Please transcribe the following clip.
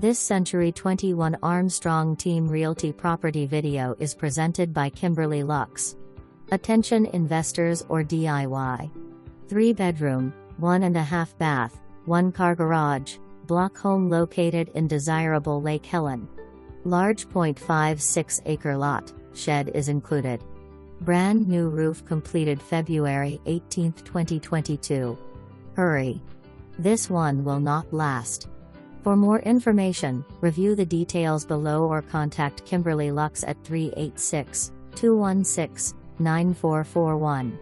This Century 21 Armstrong Team Realty property video is presented by Kimberly Lux. Attention investors or DIY. 3-bedroom, 1.5 bath, 1-car garage, block home located in desirable Lake Helen. Large .56 acre lot, shed is included. Brand new roof completed February 18, 2022. Hurry! This one will not last. For more information, review the details below or contact Kimberly Lux at 386-216-9441.